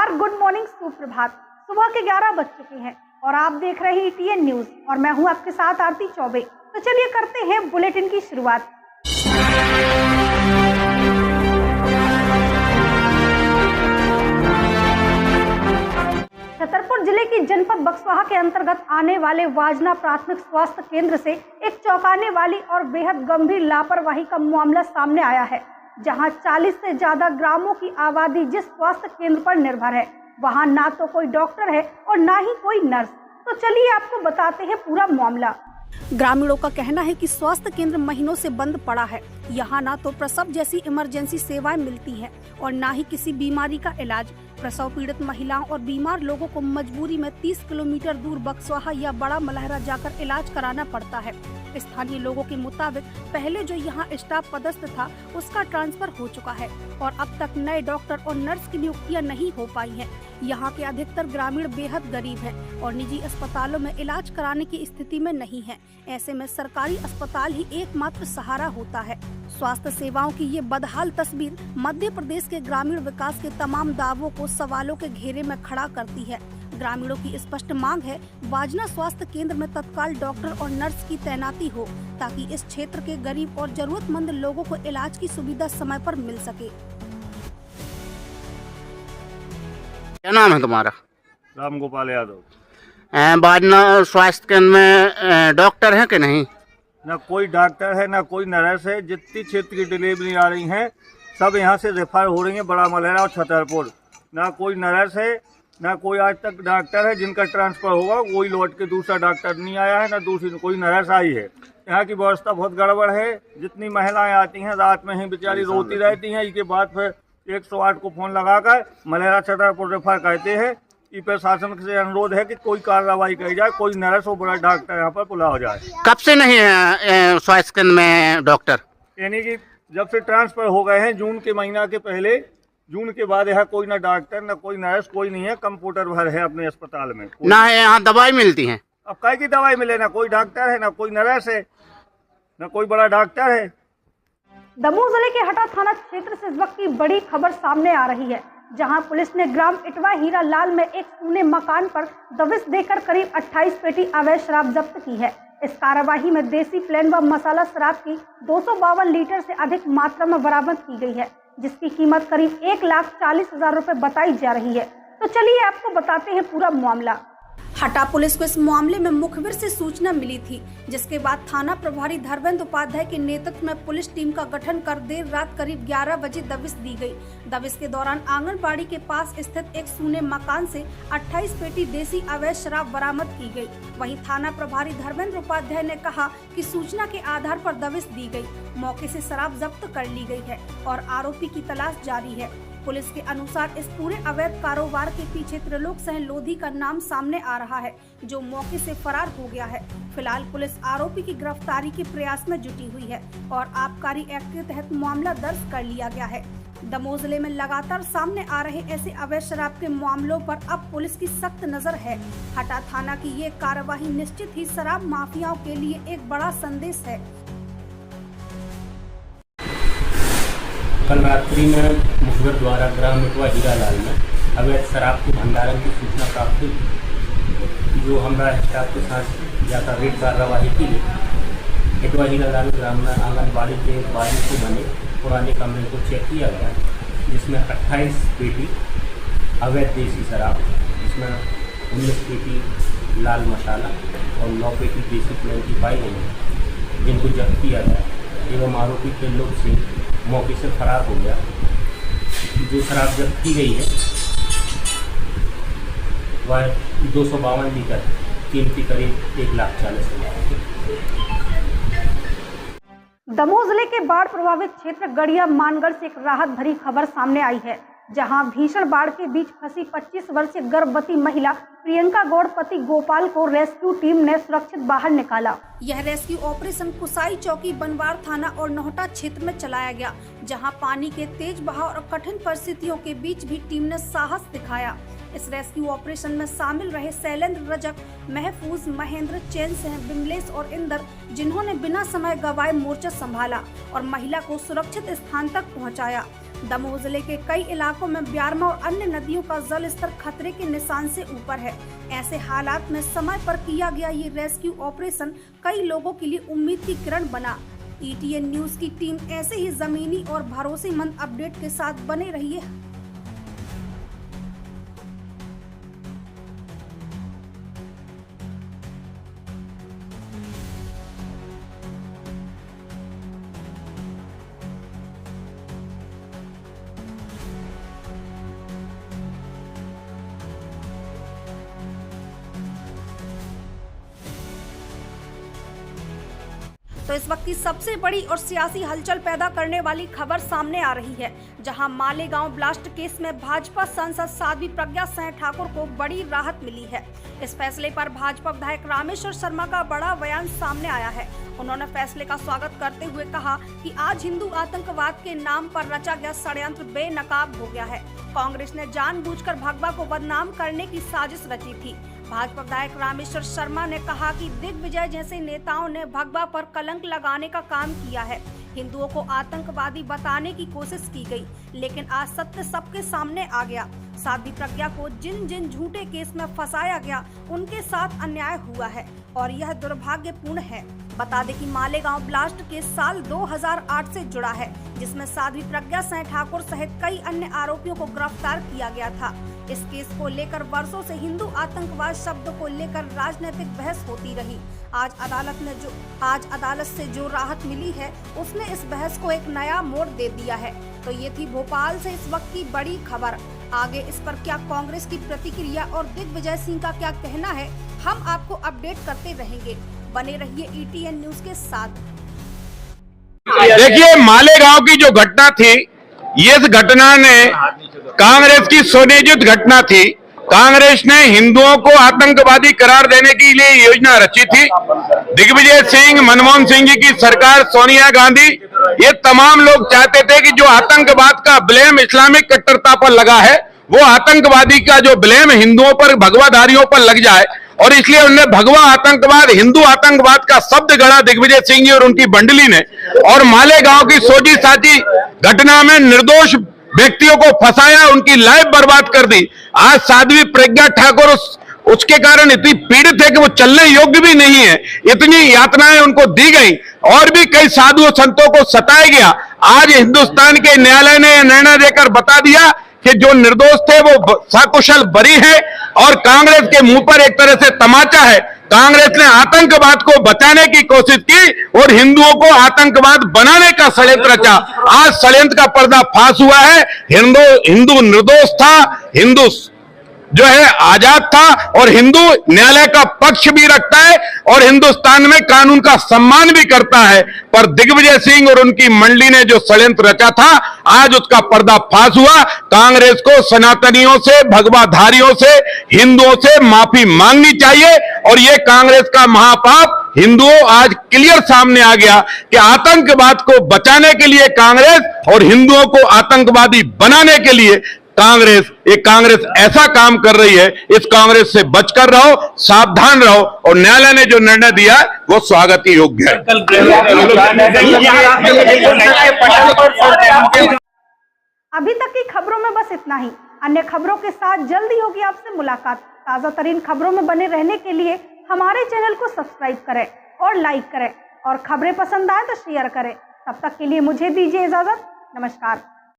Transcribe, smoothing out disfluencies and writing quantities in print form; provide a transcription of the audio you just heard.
नमस्कार, good morning, सुप्रभात। सुबह के 11 बज चुके हैं और आप देख रहे हैं ईटीएन न्यूज और मैं हूं आपके साथ आरती चौबे। तो चलिए करते हैं बुलेटिन की शुरुआत। छतरपुर जिले की जनपद बक्सवाहा के अंतर्गत आने वाले वाजना प्राथमिक स्वास्थ्य केंद्र से एक चौंकाने वाली और बेहद गंभीर लापरवाही का मामला सामने आया है, जहां 40 से ज्यादा ग्रामों की आबादी जिस स्वास्थ्य केंद्र पर निर्भर है, वहां ना तो कोई डॉक्टर है और ना ही कोई नर्स। तो चलिए आपको बताते हैं पूरा मामला। ग्रामीणों का कहना है कि स्वास्थ्य केंद्र महीनों से बंद पड़ा है। यहाँ ना तो प्रसव जैसी इमरजेंसी सेवाएं मिलती हैं और ना ही किसी बीमारी का इलाज। प्रसव पीड़ित महिलाओं और बीमार लोगों को मजबूरी में 30 किलोमीटर दूर बक्सवाहा या बड़ा मलहरा जाकर इलाज कराना पड़ता है। स्थानीय लोगों के मुताबिक पहले जो यहाँ स्टाफ पदस्थ था उसका ट्रांसफर हो चुका है और अब तक नए डॉक्टर और नर्स की नियुक्तियाँ नहीं हो पाई हैं। यहाँ के अधिकतर ग्रामीण बेहद गरीब हैं और निजी अस्पतालों में इलाज कराने की स्थिति में नहीं है। ऐसे में सरकारी अस्पताल ही एकमात्र सहारा होता है। स्वास्थ्य सेवाओं की ये बदहाल तस्वीर मध्य प्रदेश के ग्रामीण विकास के तमाम दावों को सवालों के घेरे में खड़ा करती है। ग्रामीणों की स्पष्ट मांग है वाजना स्वास्थ्य केंद्र में तत्काल डॉक्टर और नर्स की तैनाती हो ताकि इस क्षेत्र के गरीब और जरूरतमंद लोगों को इलाज की सुविधा समय पर मिल सके। क्या नाम है तुम्हारा? राम गोपाल यादव। वाजना स्वास्थ्य केंद्र में डॉक्टर है कि नहीं? ना कोई डॉक्टर है ना कोई नर्स है। जितनी क्षेत्र की डिलीवरी आ रही हैं सब यहाँ से रेफर हो रही हैं बड़ा मलहरा और छतरपुर। ना कोई नर्स है ना कोई आज तक डॉक्टर है। जिनका ट्रांसफर होगा वही लौट के दूसरा डॉक्टर नहीं आया है, ना दूसरी कोई नर्स आई है। यहाँ की व्यवस्था बहुत गड़बड़ है। जितनी महिलाएं आती हैं रात में ही बेचारी रोती रहती हैं। इसके बाद फिर 108 को फोन लगाकर मलहरा छतरपुर रेफर कहते हैं। ये प्रशासन से अनुरोध है कि कोई कार्रवाई की जाए, कोई नर्स और बड़ा डॉक्टर यहाँ पर बुलाया जाए। कब से नहीं है स्वास्थ्य केंद्र में डॉक्टर? यानी कि जब से ट्रांसफर हो गए हैं जून के महीना के पहले, जून के बाद यहाँ कोई ना डॉक्टर ना कोई नर्स कोई नहीं है। कंप्यूटर भर है अपने अस्पताल में ना है। यहाँ दवाई मिलती है। अब कई की दवाई मिले? ना कोई डॉक्टर है ना कोई नर्स है ना कोई बड़ा डॉक्टर है। दमोह जिले के हटा थाना क्षेत्र से इस वक्त की बड़ी खबर सामने आ रही है, जहां पुलिस ने ग्राम इटवा हीरा लाल में एक सूने मकान पर दबिश देकर करीब 28 पेटी अवैध शराब जब्त की है। इस कार्यवाही में देसी प्लेन व मसाला शराब की 252 लीटर से अधिक मात्रा में बरामद की गई है, जिसकी कीमत करीब 1,40,000 रुपए बताई जा रही है। तो चलिए आपको बताते हैं पूरा मामला। हटा पुलिस को इस मामले में मुखबिर से सूचना मिली थी, जिसके बाद थाना प्रभारी धर्मेंद्र उपाध्याय के नेतृत्व में पुलिस टीम का गठन कर देर रात करीब 11 बजे दबिश दी गई। दबिश के दौरान आंगनबाड़ी के पास स्थित एक सूने मकान से 28 पेटी देसी अवैध शराब बरामद की गई। वहीं थाना प्रभारी धर्मेंद्र उपाध्याय ने कहा कि सूचना के आधार पर दबिश दी गई। मौके से शराब जब्त कर ली गई है और आरोपी की तलाश जारी है। पुलिस के अनुसार इस पूरे अवैध कारोबार के पीछे त्रिलोक सह लोधी का नाम सामने आ रहा है, जो मौके से फरार हो गया है। फिलहाल पुलिस आरोपी की गिरफ्तारी के प्रयास में जुटी हुई है और आबकारी एक्ट के तहत मामला दर्ज कर लिया गया है। दमोह जिले में लगातार सामने आ रहे ऐसे अवैध शराब के मामलों पर अब पुलिस की सख्त नजर है। हटा थाना की ये कार्यवाही निश्चित ही शराब माफियाओं के लिए एक बड़ा संदेश है। कल रात्रि में मुखबिर द्वारा ग्राम इटवा हीरा लाल में अवैध शराब के भंडारण की सूचना प्राप्त हुई, जो हमरा स्टाफ के साथ जाकर रेड कार्रवाई की गई। इटवा हीरा लाल ग्राम में आंगनबाड़ी के बारी से बने पुराने कमरे को चेक किया गया, जिसमें 28 पेटी अवैध देसी शराब, जिसमें 19 पेटी लाल मसाला और 9 पेटी देसी प्लेन की पाई गई, जिनको जब्त किया गया एवं आरोपी के लोग से मौके से फरार हो गया। जो शराब जब्त की गई है वह 252 लीटर कीमती करीब 1,40,000। दमोह जिले के बाढ़ प्रभावित क्षेत्र गड़िया मानगढ़ से एक राहत भरी खबर सामने आई है, जहां भीषण बाढ़ के बीच फंसी 25 वर्षीय गर्भवती महिला प्रियंका गौड़ पति गोपाल को रेस्क्यू टीम ने सुरक्षित बाहर निकाला। यह रेस्क्यू ऑपरेशन कुसाई चौकी बनवार थाना और नोहटा क्षेत्र में चलाया गया, जहां पानी के तेज बहाव और कठिन परिस्थितियों के बीच भी टीम ने साहस दिखाया। इस रेस्क्यू ऑपरेशन में शामिल रहे शैलेंद्र, रजक, महफूज, महेंद्र, चैन सिंह, बिमलेश और इंदर, जिन्होंने बिना समय गवाए मोर्चा संभाला और महिला को सुरक्षित स्थान तक पहुंचाया। दमोह जिले के कई इलाकों में ब्यारमा और अन्य नदियों का जल स्तर खतरे के निशान से ऊपर है। ऐसे हालात में समय पर किया गया ये रेस्क्यू ऑपरेशन कई लोगों के लिए उम्मीद की किरण बना। ETN न्यूज की टीम ऐसे ही जमीनी और भरोसेमंद अपडेट के साथ बने रही है। तो इस वक्त की सबसे बड़ी और सियासी हलचल पैदा करने वाली खबर सामने आ रही है, जहां मालेगांव ब्लास्ट केस में भाजपा सांसद साध्वी प्रज्ञा सिंह ठाकुर को बड़ी राहत मिली है। इस फैसले पर भाजपा विधायक रामेश्वर शर्मा का बड़ा बयान सामने आया है। उन्होंने फैसले का स्वागत करते हुए कहा कि आज हिंदू आतंकवाद के नाम पर रचा गया षड्यंत्र बेनकाब हो गया है। कांग्रेस ने जानबूझकर भगवा को बदनाम करने की साजिश रची थी। भाजपा विधायक रामेश्वर शर्मा ने कहा कि दिग्विजय जैसे नेताओं ने भगवा पर कलंक लगाने का काम किया है। हिंदुओं को आतंकवादी बताने की कोशिश की गई, लेकिन आज सत्य सबके सामने आ गया। साध्वी प्रज्ञा को जिन जिन झूठे केस में फंसाया गया, उनके साथ अन्याय हुआ है और यह दुर्भाग्यपूर्ण है। बता दें कि मालेगांव ब्लास्ट केस साल 2008 से जुड़ा है, जिसमें साध्वी प्रज्ञा सिंह ठाकुर सहित कई अन्य आरोपियों को गिरफ्तार किया गया था। इस केस को लेकर वर्षों से हिंदू आतंकवाद शब्द को लेकर राजनीतिक बहस होती रही। आज अदालत से जो राहत मिली है, उसने इस बहस को एक नया मोड़ दे दिया है। तो ये थी भोपाल से इस वक्त की बड़ी खबर। आगे इस पर क्या कांग्रेस की प्रतिक्रिया और दिग्विजय सिंह का क्या कहना है, हम आपको अपडेट करते रहेंगे। बने रहिए ETN न्यूज के साथ। देखिए, मालेगांव की जो घटना थी, ये घटना ने कांग्रेस की सुनियोजित घटना थी। कांग्रेस ने हिंदुओं को आतंकवादी करार देने के लिए योजना रची थी। दिग्विजय सिंह, मनमोहन सिंह जी की सरकार, सोनिया गांधी, ये तमाम लोग चाहते थे कि जो आतंकवाद का ब्लेम इस्लामिक कट्टरता पर लगा है, वो आतंकवादी का जो ब्लेम हिंदुओं पर, भगवाधारियों पर लग जाए। और इसलिए उन्होंने भगवा आतंकवाद, हिंदू आतंकवाद का शब्द गढ़ा दिग्विजय सिंह जी और उनकी बंडली ने। और मालेगांव की सोची साची घटना में निर्दोष व्यक्तियों को फंसाया, उनकी लाइफ बर्बाद कर दी। आज साध्वी प्रज्ञा ठाकुर उसके कारण इतनी पीड़ित है कि वो चलने योग्य भी नहीं है। इतनी यातनाएं उनको दी गई और भी कई साधु संतों को सताया गया। आज हिंदुस्तान के न्यायालय ने निर्णय देकर बता दिया कि जो निर्दोष थे वो सकुशल बरी है। और कांग्रेस के मुंह पर एक तरह से तमाचा है। कांग्रेस ने आतंकवाद को बचाने की कोशिश की और हिंदुओं को आतंकवाद बनाने का षड्यंत्र रचा। आज षड्यंत्र का पर्दाफाश हुआ है। हिंदू निर्दोष था, हिंदू जो है आजाद था और हिंदू न्यायालय का पक्ष भी रखता है और हिंदुस्तान में कानून का सम्मान भी करता है। पर दिग्विजय सिंह और उनकी मंडली ने जो षड्यंत्र रचा था, आज उसका पर्दाफाश हुआ। कांग्रेस को सनातनियों से, भगवाधारियों से, हिंदुओं से माफी मांगनी चाहिए। और ये कांग्रेस का महापाप हिंदुओं आज क्लियर सामने आ गया कि आतंकवाद को बचाने के लिए कांग्रेस और हिंदुओं को आतंकवादी बनाने के लिए कांग्रेस ऐसा काम कर रही है। इस कांग्रेस से बचकर रहो, सावधान रहो। और न्यायालय ने जो निर्णय दिया वो स्वागत ही योग्य है। अभी तक की खबरों में बस इतना ही। अन्य खबरों के साथ जल्दी होगी आपसे मुलाकात। ताजा तरीन खबरों में बने रहने के लिए हमारे चैनल को सब्सक्राइब करें और लाइक करें, और खबरें पसंद आए तो शेयर करें। तब तक के लिए मुझे दीजिए इजाजत। नमस्कार।